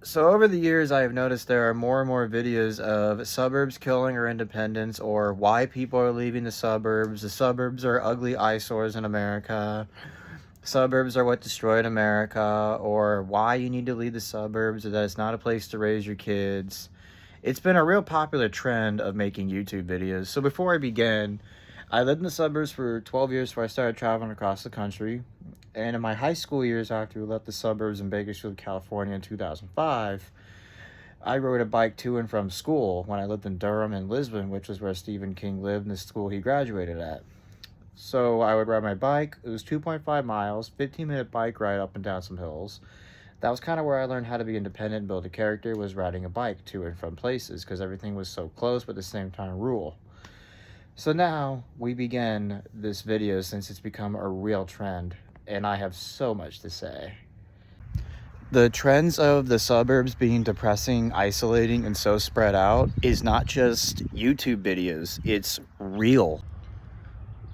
So over the years, I have noticed there are more and more videos of suburbs killing our independence, or why people are leaving the suburbs. The suburbs are ugly eyesores in America. Suburbs are what destroyed America, or why you need to leave the suburbs, or that it's not a place to raise your kids. It's been a real popular trend of making YouTube videos. So before I begin, I lived in the suburbs for 12 years before I started traveling across the country. And in my high school years, after we left the suburbs in Bakersfield, California in 2005, I rode a bike to and from school when I lived in Durham and Lisbon, which was where Stephen King lived and the school he graduated at. So I would ride my bike. It was 2.5 miles, 15-minute bike ride up and down some hills. That was kind of where I learned how to be independent and build a character, was riding a bike to and from places, because everything was so close but at the same time rural. So now we begin this video since it's become a real trend, and I have so much to say. The trends of the suburbs being depressing, isolating, and so spread out is not just YouTube videos, it's real.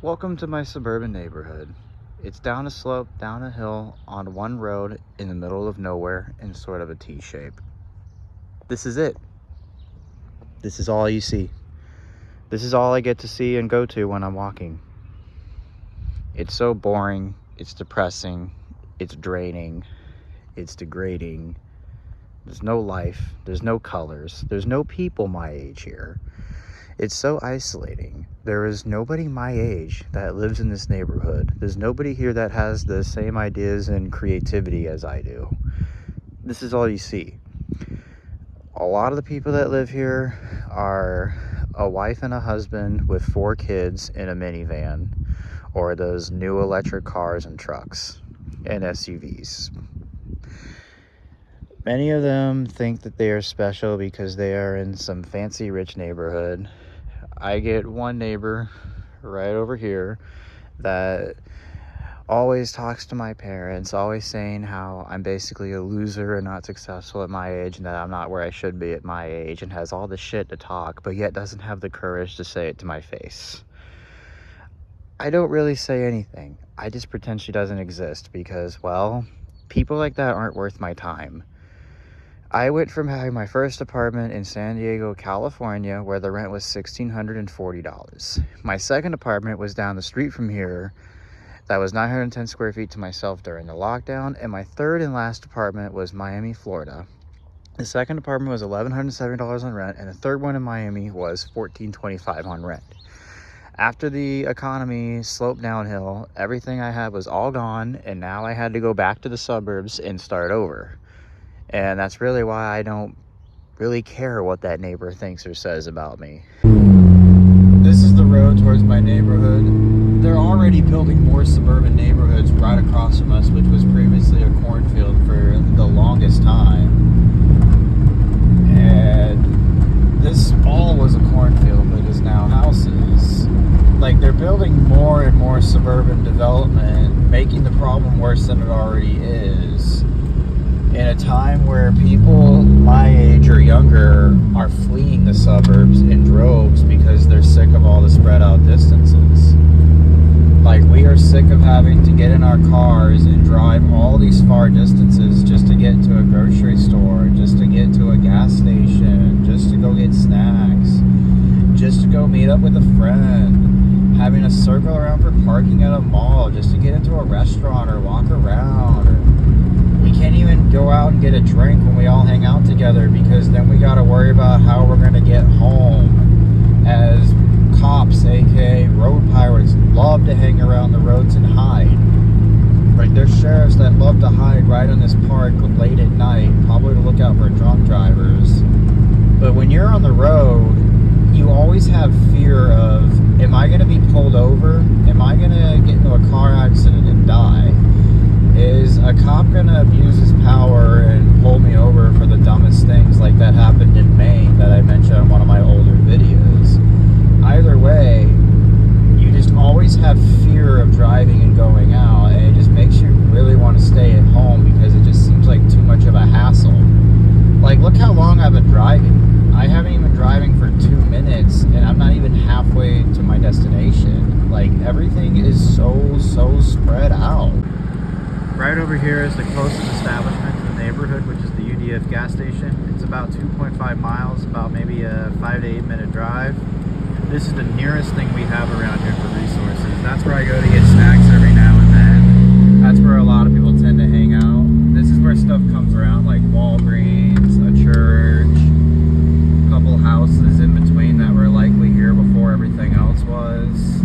Welcome to my suburban neighborhood. It's down a slope, down a hill, on one road in the middle of nowhere in sort of a T shape. This is it. This is all you see. This is all I get to see and go to when I'm walking. It's so boring, it's depressing, it's draining, it's degrading. There's no life, there's no colors, there's no people my age here. It's so isolating. There is nobody my age that lives in this neighborhood. There's nobody here that has the same ideas and creativity as I do. This is all you see. A lot of the people that live here are a wife and a husband with 4 kids in a minivan, or those new electric cars and trucks and SUVs. Many of them think that they are special because they are in some fancy rich neighborhood. I get one neighbor right over here that always talks to my parents, always saying how I'm basically a loser and not successful at my age, and that I'm not where I should be at my age, and has all this shit to talk, but yet doesn't have the courage to say it to my face. I don't really say anything. I just pretend she doesn't exist because, well, people like that aren't worth my time. I went from having my first apartment in San Diego, California, where the rent was $1,640. My second apartment was down the street from here. That was 910 square feet to myself during the lockdown. And my third and last apartment was Miami, Florida. The second apartment was $1,170 on rent, and the third one in Miami was $1,425 on rent. After the economy sloped downhill, everything I had was all gone, and now I had to go back to the suburbs and start over. And that's really why I don't really care what that neighbor thinks or says about me. This is the road towards my neighborhood. They're already building more suburban neighborhoods right across from us, which was previously a cornfield for the longest time. And this all was a cornfield, but is now houses. Like, they're building more and more suburban development, making the problem worse than it already is. In a time where people my age or younger are fleeing the suburbs in droves because they're sick of all the spread out distances. Like, we are sick of having to get in our cars and drive all these far distances just to get to a grocery store, just to get to a gas station, just to go get snacks, just to go meet up with a friend, having to circle around for parking at a mall just to get into a restaurant or walk around, or we can't even go out and get a drink when we all hang out together because then we got to worry about how we're going to get home, as cops, aka road pirates, love to hang around the roads and hide. Like, there's sheriffs that love to hide right in this park late at night, probably to look out for drunk drivers. But when you're on the road, you always have fear of, am I going to be pulled over? Am I going to get into a car accident and die? Is a cop gonna abuse his power and pull me over for the dumbest things like that happened in Maine that I mentioned in one of my older videos? Either way, you just always have fear of driving and going out, and it just makes you really want to stay at home because it just seems like too much of a hassle. Like, look how long I've been driving. I haven't even been driving for 2 minutes, and I'm not even halfway to my destination. Like, everything is so spread out. Right over here is the closest establishment to the neighborhood, which is the WF gas station. It's about 2.5 miles, about maybe a 5 to 8 minute drive. This is the nearest thing we have around here for resources. That's where I go to get snacks every now and then. That's where a lot of people tend to hang out. This is where stuff comes around, like Walgreens, a church, a couple houses in between that were likely here before everything else was.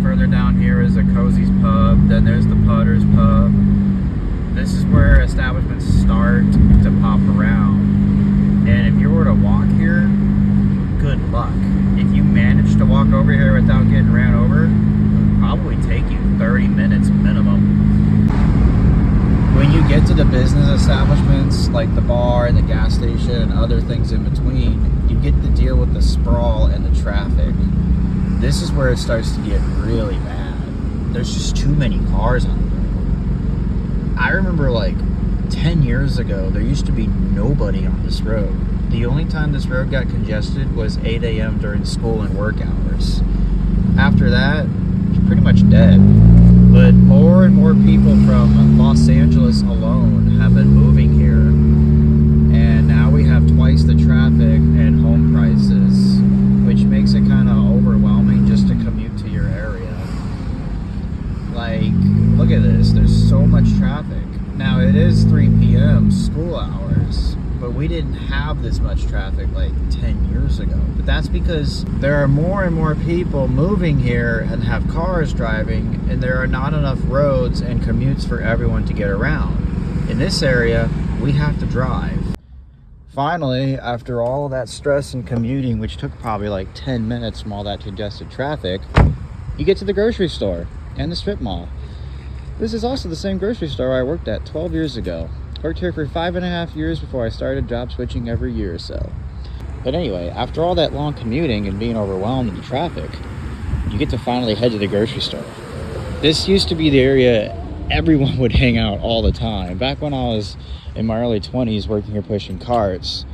Further down here is a Cozy's Pub, then there's the Putter's Pub. This is where establishments start to pop around. And if you were to walk here, good luck. If you manage to walk over here without getting ran over, it'll probably take you 30 minutes minimum. When you get to the business establishments, like the bar and the gas station and other things in between, you get to deal with the sprawl and the traffic. This is where it starts to get really bad. There's just too many cars on the road. I remember like 10 years ago, there used to be nobody on this road. The only time this road got congested was 8 a.m. during school and work hours. After that, it's pretty much dead. But more and more people from Los Angeles alone have been moving here. And now we have twice the traffic and home prices, which makes it kind of overwhelming just to commute to your area. Like, look at this, there's so much traffic. Now it is 3 p.m. school hours, but we didn't have this much traffic like 10 years ago. But that's because there are more and more people moving here and have cars driving, and there are not enough roads and commutes for everyone to get around. In this area, we have to drive. Finally, after all that stress and commuting, which took probably like 10 minutes from all that congested traffic, you get to the grocery store and the strip mall. This is also the same grocery store I worked at 12 years ago. Worked here for 5.5 years before I started job switching every year or so. But anyway, after all that long commuting and being overwhelmed in the traffic, you get to finally head to the grocery store. This used to be the area everyone would hang out all the time. Back when I was in my early 20s working here pushing carts,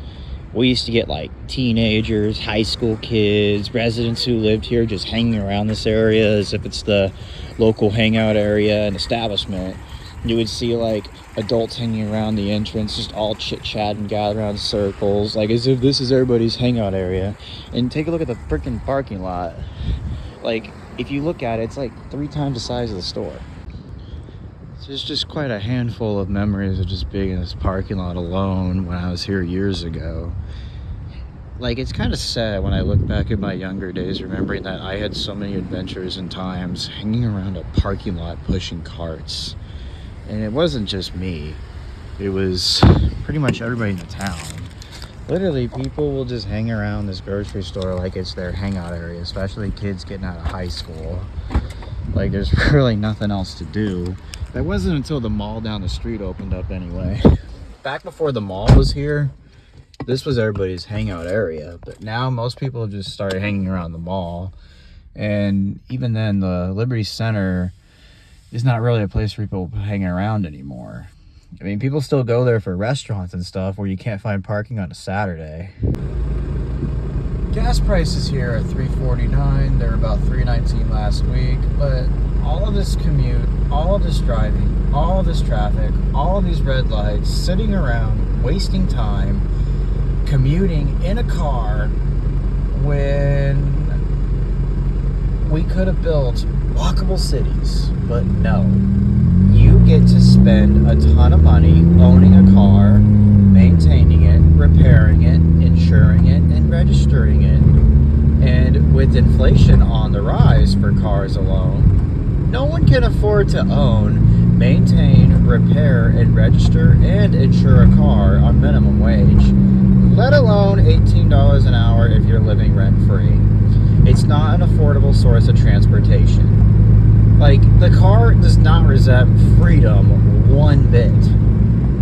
we used to get like teenagers, high school kids, residents who lived here just hanging around this area as if it's the local hangout area and establishment. You would see like adults hanging around the entrance, just all chit-chat and gather around circles, like as if this is everybody's hangout area. And take a look at the freaking parking lot. Like, if you look at it, it's like 3 times the size of the store. There's just quite a handful of memories of just being in this parking lot alone when I was here years ago. Like, it's kind of sad when I look back at my younger days, remembering that I had so many adventures and times hanging around a parking lot pushing carts. And it wasn't just me. It was pretty much everybody in the town. Literally, people will just hang around this grocery store like it's their hangout area, especially kids getting out of high school. Like, there's really nothing else to do. That wasn't until the mall down the street opened up anyway. Back before the mall was here, this was everybody's hangout area. But now most people have just started hanging around the mall. And even then, the Liberty Center is not really a place for people hanging around anymore. I mean, people still go there for restaurants and stuff where you can't find parking on a Saturday. Gas prices here are $3.49. They were about $3.19 last week. But all of this commute, all of this driving, all of this traffic, all of these red lights, sitting around, wasting time, commuting in a car when we could have built walkable cities. But no. You get to spend a ton of money owning a car, maintaining it, repairing it, insuring it, and registering it. And with inflation on the rise for cars alone, no one can afford to own, maintain, repair, and register and insure a car on minimum wage, let alone $18 an hour if you're living rent-free. It's not an affordable source of transportation. Like, the car does not represent freedom one bit.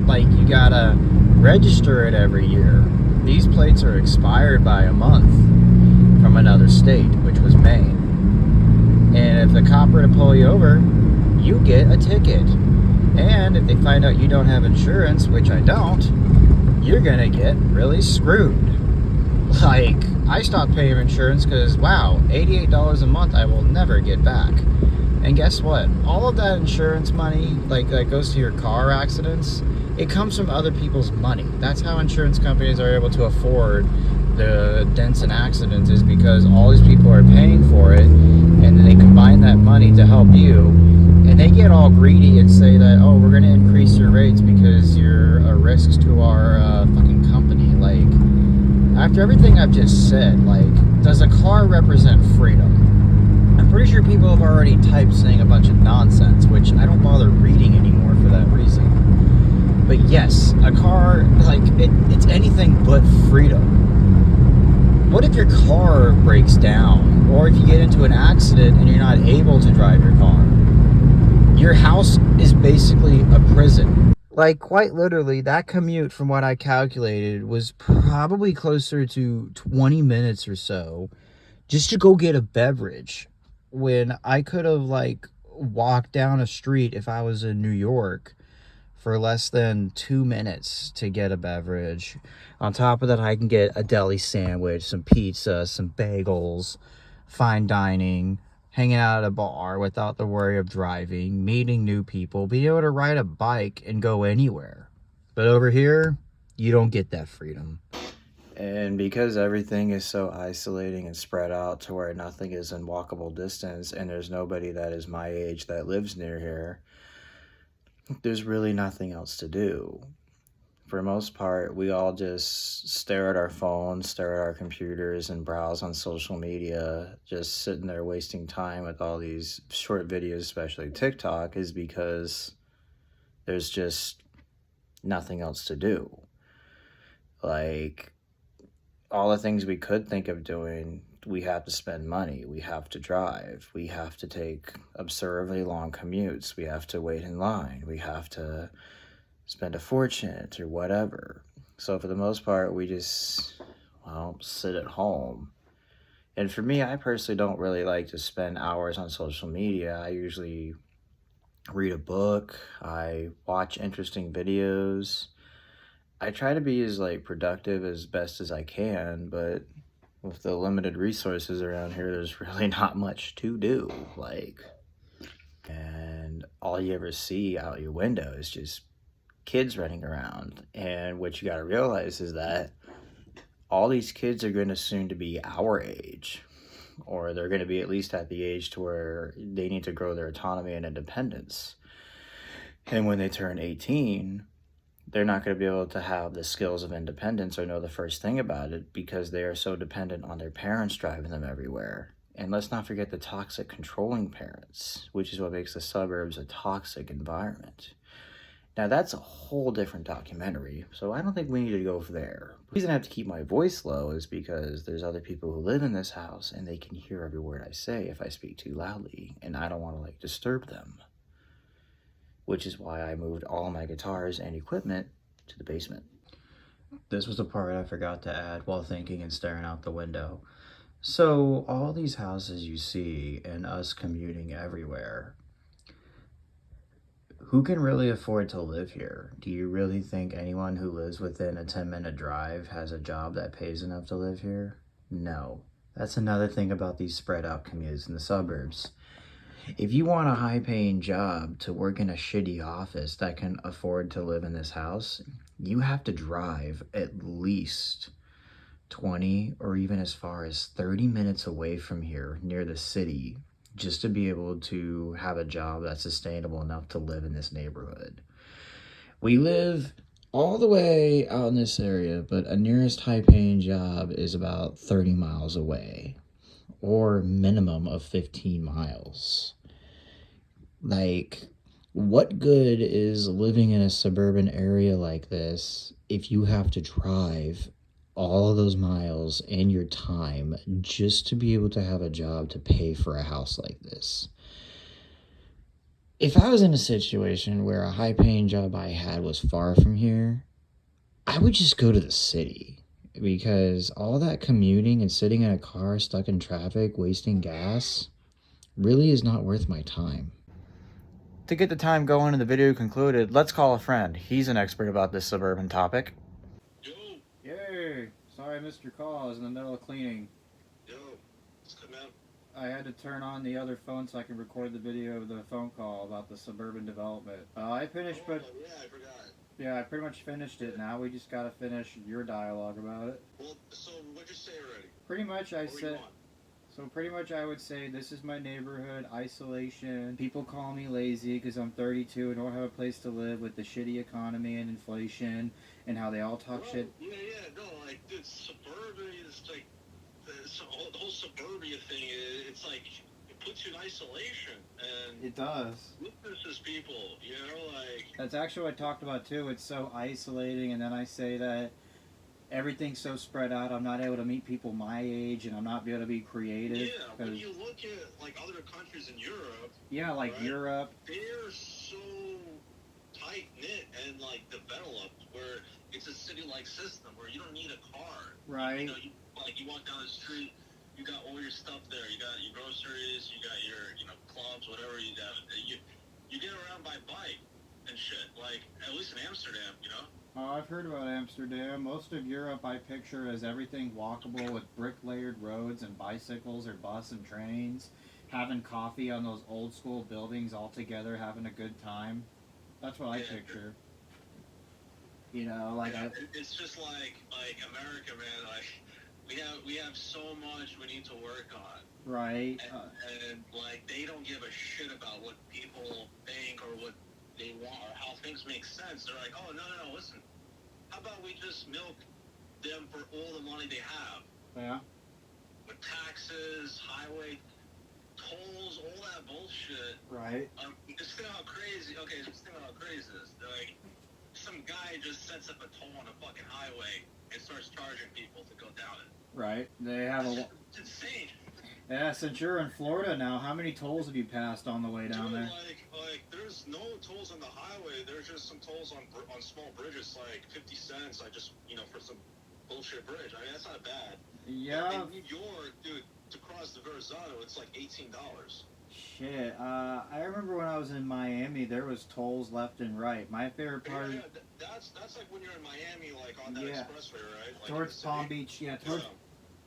Like, you gotta register it every year. These plates are expired by a month from another state, which was Maine. And if the cop were to pull you over, you get a ticket. And if they find out you don't have insurance, which I don't, you're gonna get really screwed. Like, I stopped paying insurance because, wow, $88 a month I will never get back. And guess what? All of that insurance money, like, that goes to your car accidents, it comes from other people's money. That's how insurance companies are able to afford the dents and accidents, is because all these people are paying for it, and then they combine that money to help you, and they get all greedy and say that, oh, we're going to increase your rates because you're a risk to our fucking company. Like, after everything I've just said, like, does a car represent freedom? I'm pretty sure people have already typed saying a bunch of nonsense, which I don't bother reading anymore for that reason. But yes, a car, like, it's anything but freedom. What if your car breaks down? Or if you get into an accident and you're not able to drive your car? Your house is basically a prison. Like, quite literally, that commute, from what I calculated, was probably closer to 20 minutes or so just to go get a beverage, when I could have, like, walked down a street if I was in New York for less than 2 minutes to get a beverage. On top of that, I can get a deli sandwich, some pizza, some bagels, fine dining, hanging out at a bar without the worry of driving, meeting new people, being able to ride a bike and go anywhere. But over here, you don't get that freedom. And because everything is so isolating and spread out to where nothing is in walkable distance, and there's nobody that is my age that lives near here, there's really nothing else to do. For the most part, we all just stare at our phones, stare at our computers, and browse on social media, just sitting there wasting time with all these short videos, especially TikTok, is because there's just nothing else to do. Like, all the things we could think of doing, we have to spend money, we have to drive, we have to take absurdly long commutes, we have to wait in line, we have to spend a fortune or whatever. So for the most part, we just, well, sit at home. And for me, I personally don't really like to spend hours on social media. I usually read a book, I watch interesting videos. I try to be as, like, productive as best as I can, but with the limited resources around here, there's really not much to do. Like, and all you ever see out your window is just kids running around. And what you got to realize is that all these kids are going to soon to be our age, or they're going to be at least at the age to where they need to grow their autonomy and independence. And when they turn 18, they're not going to be able to have the skills of independence or know the first thing about it, because they are so dependent on their parents driving them everywhere. And let's not forget the toxic controlling parents, which is what makes the suburbs a toxic environment. Now, that's a whole different documentary, so I don't think we need to go there. The reason I have to keep my voice low is because there's other people who live in this house, and they can hear every word I say if I speak too loudly, and I don't want to, like, disturb them. Which is why I moved all my guitars and equipment to the basement. This was the part I forgot to add while thinking and staring out the window. So, all these houses you see and us commuting everywhere, who can really afford to live here? Do you really think anyone who lives within a 10-minute drive has a job that pays enough to live here? No. That's another thing about these spread out commutes in the suburbs. If you want a high-paying job to work in a shitty office that can afford to live in this house, you have to drive at least 20 or even as far as 30 minutes away from here near the city just to be able to have a job that's sustainable enough to live in this neighborhood. We live all the way out in this area, but a nearest high-paying job is about 30 miles away, or minimum of 15 miles. Like, what good is living in a suburban area like this if you have to drive all of those miles and your time just to be able to have a job to pay for a house like this? If I was in a situation where a high paying job I had was far from here, I would just go to the city, because all that commuting and sitting in a car stuck in traffic wasting gas really is not worth my time. To get the time going and the video concluded, let's call a friend. He's an expert about this suburban topic. Yo, Yay! Sorry I missed your call. I was in the middle of cleaning. yo, it's coming out. I had to turn on the other phone so I could record the video of the phone call about the suburban development. I finished, but Oh, yeah, I forgot. Yeah, I pretty much finished it. Now we just gotta finish your dialogue about it. Well, so what'd you say already? Pretty much, I What were you said. on? So pretty much, I would say this is my neighborhood. Isolation. People call me lazy because I'm 32 and don't have a place to live with the shitty economy and inflation and how they all talk Bro, shit. yeah, no, like, dude, suburbia is like, the whole suburbia thing, it's like, it puts you in isolation, and It does. witnesses people, you know, like, That's actually what I talked about too. It's so isolating, and then I say that everything's so spread out. I'm not able to meet people my age, and I'm not able to be creative. yeah, when you look at, like, other countries in Europe, Yeah, like right, Europe. they're so tight-knit and, like, developed, where it's a city-like system, where you don't need a car. Right. You know, you walk down the street, you got all your stuff there. You got your groceries, you got your, clubs, whatever you got. You get around by bike and shit. Like, at least in Amsterdam, you know? Oh, I've heard about Amsterdam. Most of Europe I picture as everything walkable with brick layered roads and bicycles or bus and trains, having coffee on those old school buildings all together, having a good time. That's what I Yeah. picture. You know, like Yeah, I. it's just like America, man. Like, we have so much we need to work on. Right. And like, they don't give a shit about what people think or what they want or how things make sense. They're like, oh, no, listen. How about we just milk them for all the money they have? Yeah. With taxes, highway tolls, all that bullshit. Right. Just think how crazy. Okay, just think how crazy this. Like, some guy just sets up a toll on a fucking highway and starts charging people to go down it. Right. They have a. It's insane. Yeah, since you're in Florida now, how many tolls have you passed on the way down there? Like, there's no tolls on the highway. There's just some tolls on small bridges, like 50 cents. I just, for some bullshit bridge. I mean, that's not bad. Yeah. But in New York, dude, to cross the Verrazano, it's like $18. Shit. I remember when I was in Miami, there was tolls left and right. My favorite part. Yeah, that's like when you're in Miami, like on that expressway, right? Like towards Palm Beach. Yeah, towards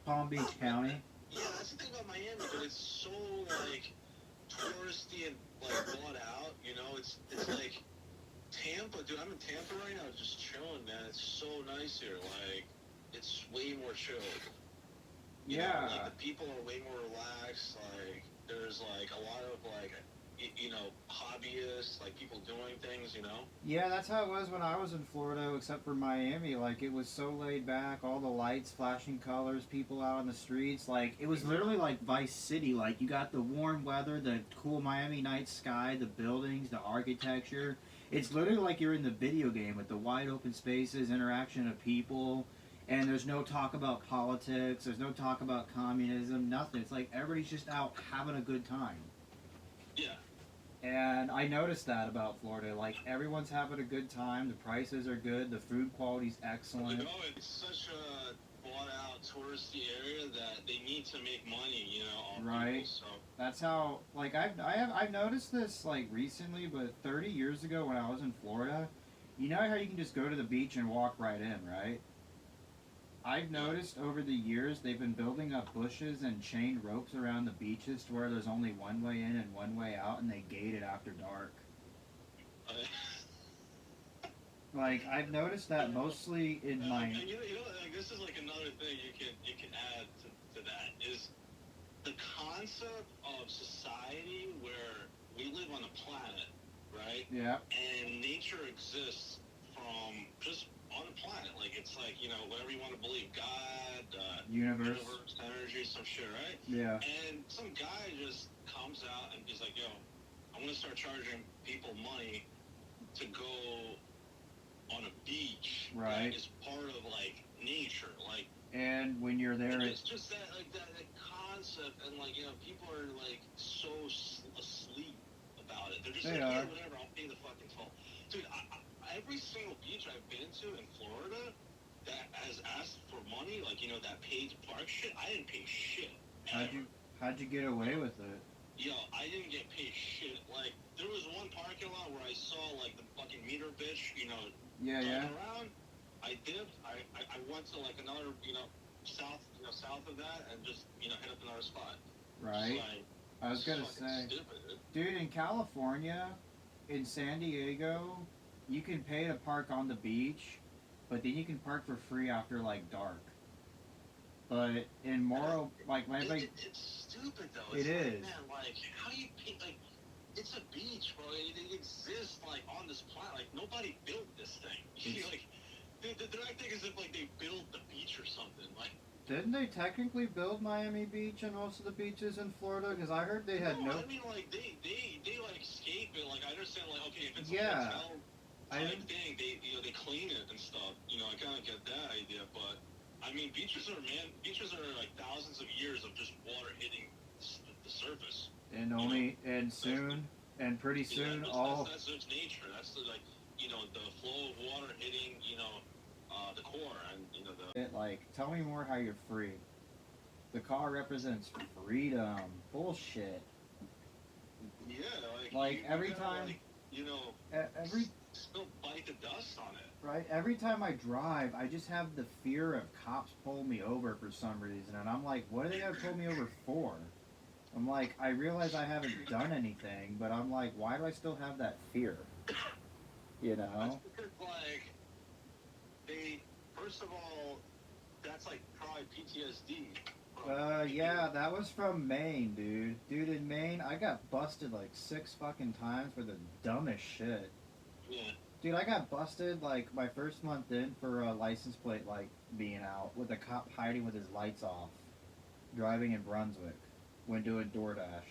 Palm Beach County. Yeah, that's the thing about Miami, but it's so like touristy and like bought out. You know, it's like Tampa, dude. I'm in Tampa right now, just chilling, man. It's so nice here. Like, it's way more chilled. You know, like, the people are way more relaxed. Like, there's like a lot of like, hobbyists, like people doing things. Yeah, that's how it was when I was in Florida, except for Miami. Like, it was so laid back, all the lights, flashing colors, people out on the streets. Like, it was literally like Vice City. Like, you got the warm weather, the cool Miami night sky, the buildings, the architecture. It's literally like you're in the video game with the wide open spaces, interaction of people, and there's no talk about politics, there's no talk about communism, nothing. It's like everybody's just out having a good time. Yeah. And I noticed that about Florida. Like, everyone's having a good time. The prices are good. The food quality's excellent. You know, it's such a bought-out touristy area that they need to make money, on right. people, so. That's how, like, I've noticed this, like, recently, but 30 years ago when I was in Florida, you know how you can just go to the beach and walk right in, right? I've noticed over the years they've been building up bushes and chain ropes around the beaches to where there's only one way in and one way out, and they gate it after dark. Like, I've noticed that mostly in my. And like, this is like another thing you can add to that is the concept of society where we live on a planet, right? Yeah. And nature exists from just on the planet. Like, it's like, whatever you want to believe, God, universe, energy, some shit, right? Yeah. And some guy just comes out and he's like, yo, I'm going to start charging people money to go on a beach right. that is part of, like, nature. Like, and when you're there, it's just that, like, that concept, and, like, people are, like, so asleep about it. They're just yeah, whatever, I'll pay the fucking toll. Dude, every single beach I've been to in Florida that has asked for money, like, that paid park shit, I didn't pay shit. How'd you get away with it? Yo, I didn't get paid shit. Like, there was one parking lot where I saw, like, the fucking meter bitch, yeah. around. I dipped. I went to, like, another, south of that and just, hit up another spot. Right. Like, I was gonna say, stupid, dude, in California, in San Diego, you can pay to park on the beach, but then you can park for free after like dark. But in Morro, like whenever It's stupid though. it It's like, is, man, like, how do you pay? Like, it's a beach, bro. It exists like on this planet. Like, nobody built this thing. it's Like, they're acting as if like they built the beach or something. Like, didn't they technically build Miami Beach and most of the beaches in Florida? Because I heard they no, had no. I mean, like they like scape it. Like, I understand. Like, okay, if it's a Yeah, hotel I type thing, they clean it and stuff. I kind of get that idea, but I mean, beaches are like thousands of years of just water hitting the surface. and You know, only and that's soon and pretty soon all that's its nature. That's the, like, the flow of water hitting the core, and the it like tell me more how you're free. The car represents freedom. Bullshit. yeah, Like you every gotta time, like every still bite the dust on it. right, every time I drive, I just have the fear of cops pulling me over for some reason, and I'm like, what do they gotta pull me over for? I'm like, I realize I haven't done anything, but I'm like, why do I still have that fear? You That's know? because like they first of all, that's like probably PTSD from Yeah, that was from Maine, dude. Dude, in Maine, I got busted like 6 fucking times for the dumbest shit. yeah. Dude, I got busted like my first month in for a license plate like being out with a cop hiding with his lights off, driving in Brunswick when doing DoorDash.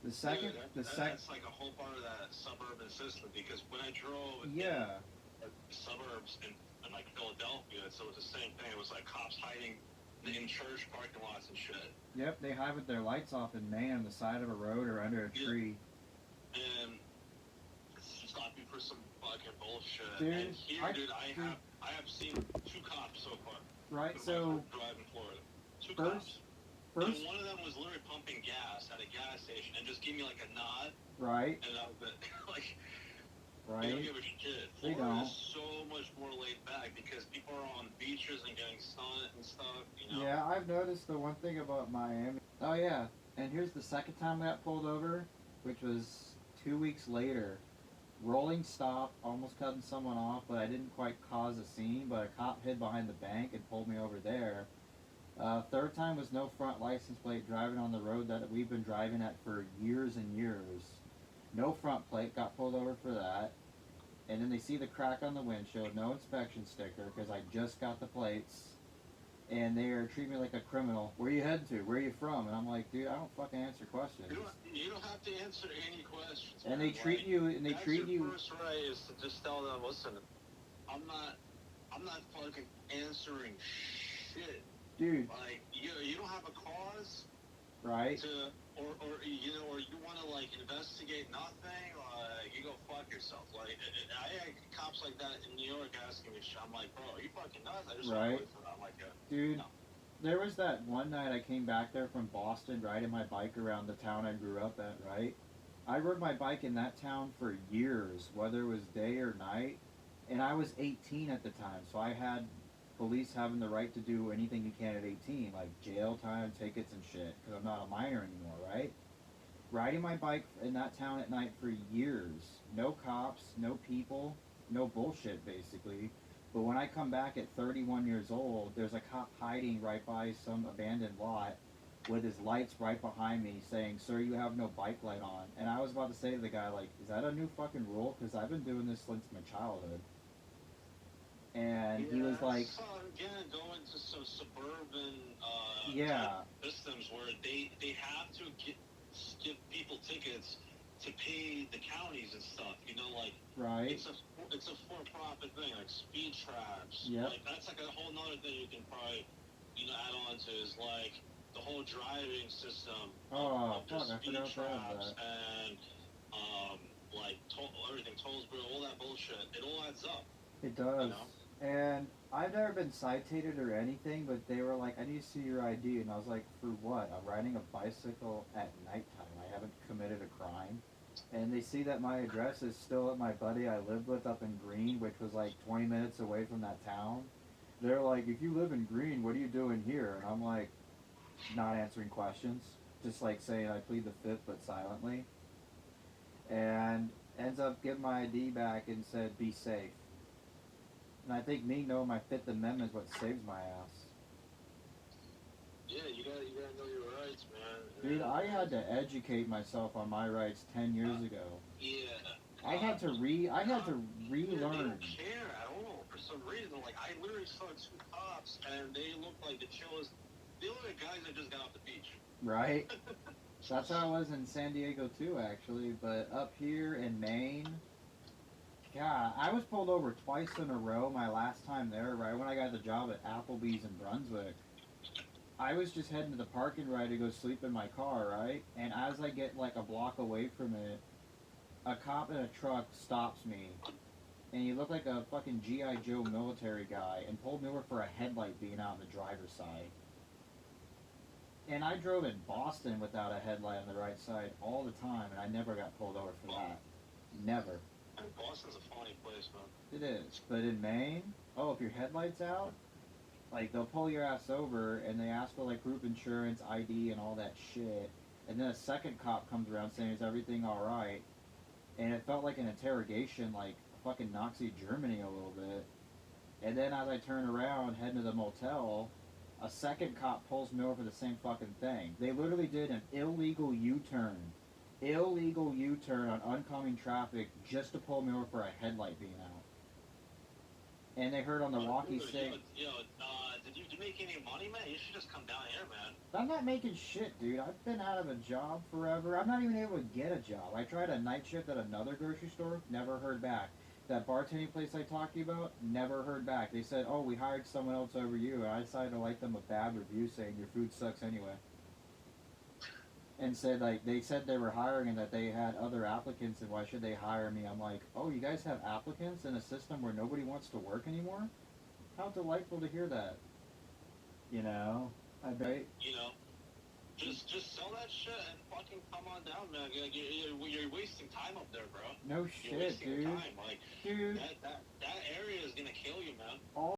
The second, Dude, the sec, that's like a whole part of that suburban system because when I drove in yeah, the suburbs in like Philadelphia, so it was the same thing. It was like cops hiding in church parking lots and shit. yep, they hide with their lights off in Maine on the side of a road or under a Yeah. tree. And stop you for some fucking bullshit. Dude, And here, dude, dude, I have seen 2 cops so far. right? In my So first drive in Florida. Two first, cops. And first, one of them was literally pumping gas at a gas station and just gave me like a nod, right, and that was it. Like, they don't right. give a shit. They Florida don't. is so much more laid back because people are on beaches and getting sun and stuff. Yeah, I've noticed the one thing about Miami. Oh yeah, and here's the second time I got pulled over, which was 2 weeks later. Rolling stop, almost cutting someone off, but I didn't quite cause a scene. But a cop hid behind the bank and pulled me over there. Third time was no front license plate, driving on the road that we've been driving at for years and years. No front plate, got pulled over for that. And then they see the crack on the windshield, no inspection sticker because I just got the plates. And they are treating me like a criminal. Where you headed to? Where are you from? And I'm like, dude, I don't fucking answer questions. You don't have to answer any questions. And man. they treat Like, you, and they that's treat your you, first right is to just tell them, listen, I'm not fucking answering shit. dude, Like, you don't have a cause right? to, or you want to like investigate nothing. Like, you go fuck yourself. Like, I had cops like that in New York asking me shit. I'm like, bro, are you fucking nuts? I just Right. went for that. I'm like, Dude, no. there was that one night I came back there from Boston riding my bike around the town I grew up at, right? I rode my bike in that town for years, whether it was day or night, and I was 18 at the time, so I had police having the right to do anything you can at 18, like jail time, tickets, and shit, because I'm not a minor anymore, right? Riding my bike in that town at night for years. No cops, no people, no bullshit, basically. But when I come back at 31 years old, there's a cop hiding right by some abandoned lot with his lights right behind me saying, "Sir, you have no bike light on." And I was about to say to the guy, like, is that a new fucking rule? Because I've been doing this since my childhood. And he was like, Again, going to some suburban yeah, type systems where they have to give people tickets to pay the counties and stuff. Like, right, it's a for-profit thing, like speed traps. yep. Like, that's like a whole nother thing you can probably add on to is like the whole driving system Oh, of fuck, just I speed forgot about traps that. and like everything, Tollsboro, all that bullshit. It all adds up. It does. You know? And I've never been cited or anything, but they were like, I need to see your ID. And I was like, for what? I'm riding a bicycle at nighttime. I haven't committed a crime. And they see that my address is still at my buddy I lived with up in Green, which was like 20 minutes away from that town. They're like, if you live in Green, what are you doing here? And I'm like, not answering questions. Just like saying I plead the fifth, but silently. And Ends up getting my ID back and said, be safe. And I think me knowing my Fifth Amendment is what saves my ass. Yeah, you gotta know your rights, man. Dude, I had to educate myself on my rights 10 years ago. Yeah. I had to relearn. Yeah, they don't care at all for some reason. Like, I literally saw two cops, and they looked like the chillest. They look like guys that just got off the beach. Right? That's how I was in San Diego too, actually. But up here in Maine, God, I was pulled over twice in a row my last time there, right when I got the job at Applebee's in Brunswick. I was just heading to the parking right to go sleep in my car, right? And as I get like a block away from it, a cop in a truck stops me. And he looked like a fucking G.I. Joe military guy and pulled me over for a headlight being out on the driver's side. And I drove in Boston without a headlight on the right side all the time, and I never got pulled over for that. Never. Boston's a funny place, man. It is. But in Maine, oh, if your headlight's out, like they'll pull your ass over and they ask for like group insurance, ID, and all that shit. And then a second cop comes around saying, is everything alright? And it felt like an interrogation, like fucking Nazi Germany a little bit. And then as I turn around, heading to the motel, a second cop pulls me over for the same fucking thing. They literally did an illegal U-turn. Illegal U-turn on oncoming traffic just to pull me over for a headlight being out. And they heard on the walkie say, did you make any money, man? You should just come down here, man. I'm not making shit, dude. I've been out of a job forever. I'm not even able to get a job. I tried a night shift at another grocery store, never heard back. That bartending place I talked to you about, never heard back. They said, oh, we hired someone else over you, and I decided to write them a bad review saying your food sucks anyway. And said, like, they said they were hiring and that they had other applicants, and why should they hire me? I'm like, oh, you guys have applicants in a system where nobody wants to work anymore? How delightful to hear that. You know? I bet. You know, just sell that shit and fucking come on down, man. You're wasting time up there, bro. No shit, dude. Time. Like, dude. That area is gonna kill you, man. All